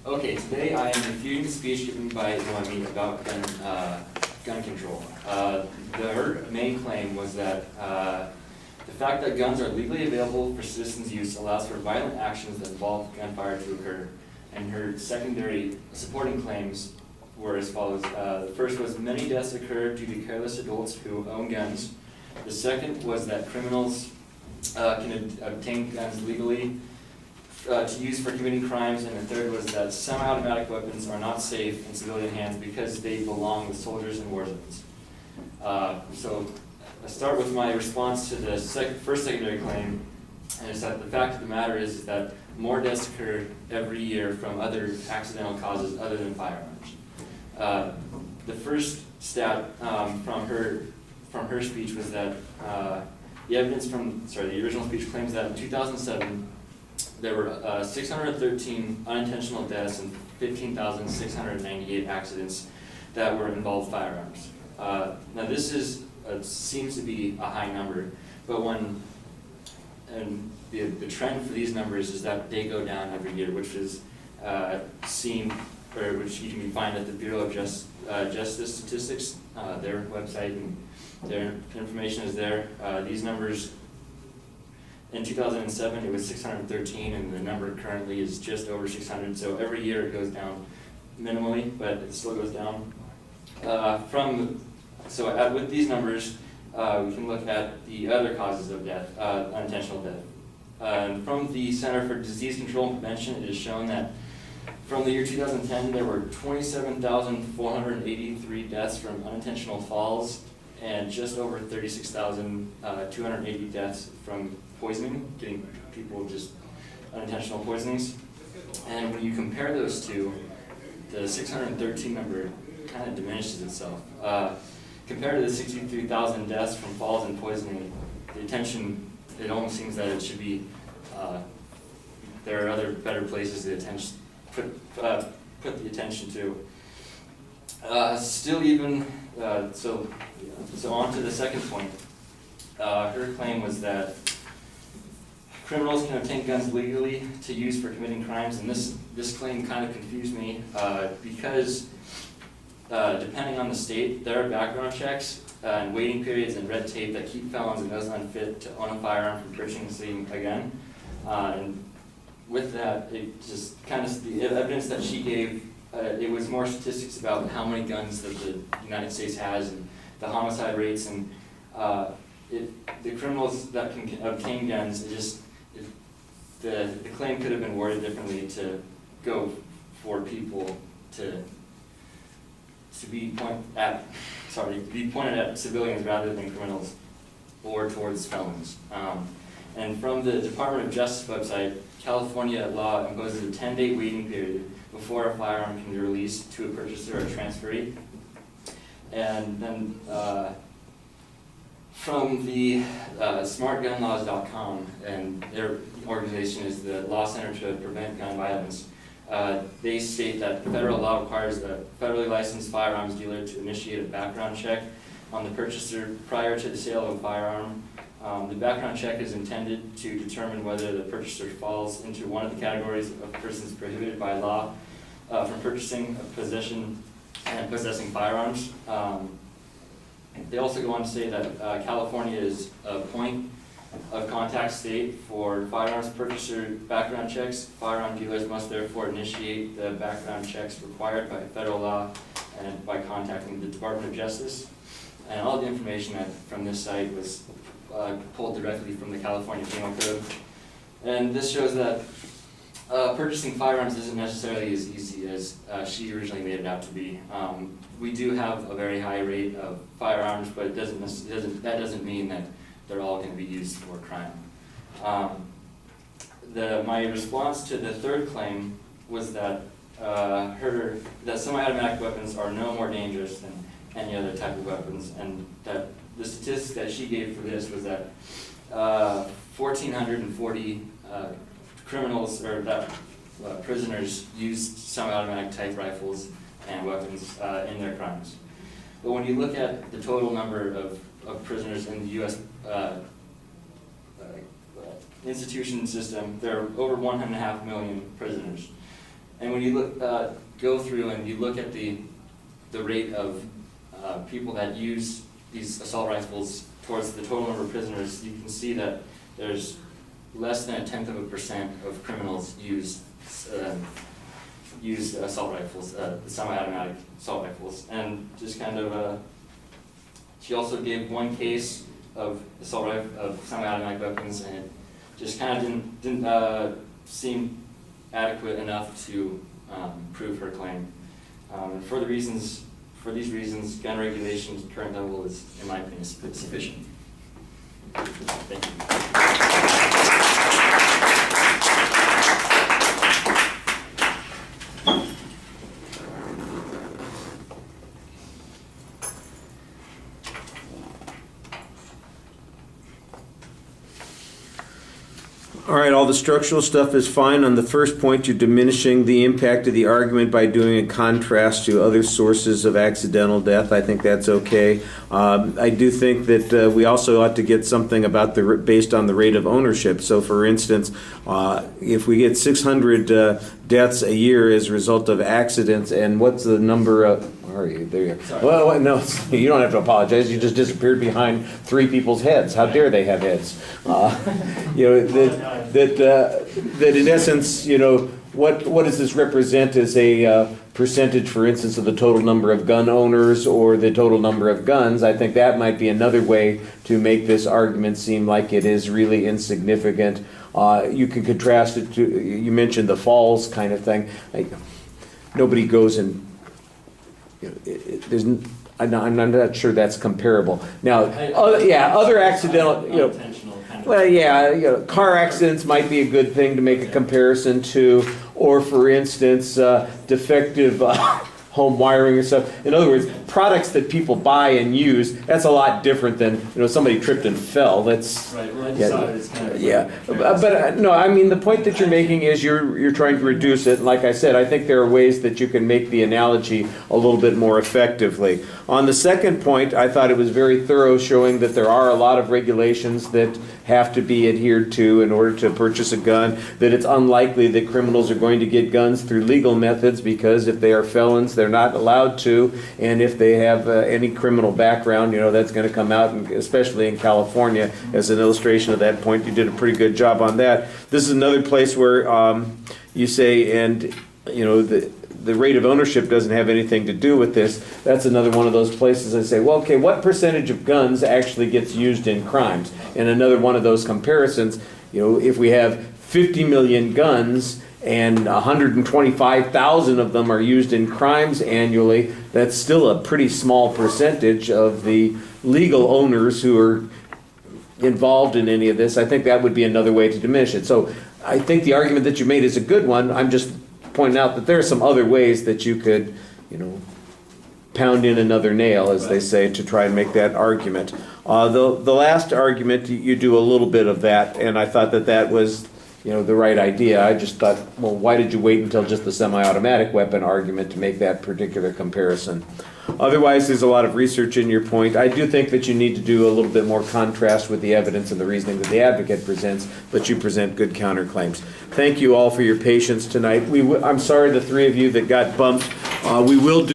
Okay, today I am refuting the speech given by Noemi about gun control. Her main claim was that the fact that guns are legally available for citizens' use allows for violent actions that involve gunfire to occur. And her secondary supporting claims were as follows. The first was many deaths occur due to careless adults who own guns. The second was that criminals can obtain guns legally to use for committing crimes, and the third was that semi-automatic weapons are not safe in civilian hands because they belong with soldiers in war zones. So I start with my response to the first secondary claim, and it's that the fact of the matter is that more deaths occur every year from other accidental causes other than firearms. The first stat from her speech was that the evidence from the original speech claims that in 2007 there were 613 unintentional deaths and 15,698 accidents that were involved firearms. Now this seems to be a high number, but the trend for these numbers is that they go down every year, which is which you can find at the Bureau of Justice Statistics, their website, and their information is there. These numbers, in 2007 it was 613, and the number currently is just over 600, so every year it goes down minimally, but it still goes down. With these numbers, we can look at the other causes of death, unintentional death. From the Center for Disease Control and Prevention, it is shown that from the year 2010, there were 27,483 deaths from unintentional falls and just over 36,280 deaths from poisoning, getting people just unintentional poisonings. And when you compare those two, the 613 number kind of diminishes itself. Compared to the 63,000 deaths from falls and poisoning, the attention, it almost seems that it should be, there are other better places to put the attention to. So on to the second point. Her claim was that criminals can obtain guns legally to use for committing crimes, and this claim kind of confused me because depending on the state, there are background checks and waiting periods and red tape that keep felons and those unfit to own a firearm from purchasing a gun. And with that, it just kind of, the evidence that she gave, it was more statistics about how many guns that the United States has and the homicide rates, and the criminals that can obtain guns, the claim could have been worded differently to go for people to be pointed at civilians rather than criminals or towards felons. And from the Department of Justice website, California law imposes a 10-day waiting period before a firearm can be released to a purchaser or transferee. And then from the smartgunlaws.com, and their organization is the Law Center to Prevent Gun Violence, they state that federal law requires a federally licensed firearms dealer to initiate a background check on the purchaser prior to the sale of a firearm. The background check is intended to determine whether the purchaser falls into one of the categories of persons prohibited by law from purchasing, possession, and possessing firearms. They also go on to say that California is a point of contact state for firearms purchaser background checks. Firearm dealers must therefore initiate the background checks required by federal law and by contacting the Department of Justice. And all the information from this site was pulled directly from the California Penal Code. And this shows that purchasing firearms isn't necessarily as easy as she originally made it out to be. We do have a very high rate of firearms, but that doesn't mean that they're all going to be used for crime. My response to the third claim was that that semi-automatic weapons are no more dangerous than any other type of weapons, and that the statistics that she gave for this was that 1,440 criminals or prisoners used semi-automatic type rifles and weapons in their crimes. But when you look at the total number of prisoners in the U.S. Institution system, there are over 1.5 million prisoners. And when you look, go through and you look at the rate of people that use these assault rifles towards the total number of prisoners, you can see that there's less than 0.1% of criminals use assault rifles, the semi-automatic assault rifles. And just kind of, she also gave one case of semi-automatic weapons, and it just kind of didn't seem adequate enough to prove her claim. And for these reasons, gun regulation's current level is, in my opinion, sufficient. Thank you. All right, all the structural stuff is fine. On the first point, you're diminishing the impact of the argument by doing a contrast to other sources of accidental death. I think that's okay. I do think that we also ought to get something about based on the rate of ownership. So, for instance, if we get 600 deaths a year as a result of accidents, and what's the number of... Where are you? There you are. Well, no, you don't have to apologize. You just disappeared behind 3 people's heads. How dare they have heads? That in essence, what does this represent as a percentage, for instance, of the total number of gun owners or the total number of guns? I think that might be another way to make this argument seem like it is really insignificant. You can contrast it to, you mentioned the falls kind of thing. Nobody goes and, I'm not sure that's comparable. Now, other accidental, car accidents might be a good thing to make a comparison to, or for instance, defective home wiring or stuff. In other words, products that people buy and use, that's a lot different than, somebody tripped and fell. That's right. Well, I just saw it as kind of but no, I mean, the point that you're making is you're trying to reduce it. And like I said, I think there are ways that you can make the analogy a little bit more effectively. On the second point, I thought it was very thorough, showing that there are a lot of regulations that have to be adhered to in order to purchase a gun, that it's unlikely that criminals are going to get guns through legal methods, because if they are felons, they're not allowed to, and if they have any criminal background, that's going to come out, and especially in California, as an illustration of that point. You did a pretty good job on that. This is another place where you say, and the rate of ownership doesn't have anything to do with this. That's another one of those places I say, well, okay, what percentage of guns actually gets used in crimes? And another one of those comparisons, if we have 50 million guns and 125,000 of them are used in crimes annually, that's still a pretty small percentage of the legal owners who are involved in any of this. I think that would be another way to diminish it. So I think the argument that you made is a good one. I'm just pointing out that there are some other ways that you could, pound in another nail, as they say, to try and make that argument. The last argument, you do a little bit of that, and I thought that was, the right idea. I just thought, well, why did you wait until just the semi-automatic weapon argument to make that particular comparison? Otherwise, there's a lot of research in your point. I do think that you need to do a little bit more contrast with the evidence and the reasoning that the advocate presents, but you present good counterclaims. Thank you all for your patience tonight. I'm sorry, the 3 of you that got bumped. We will do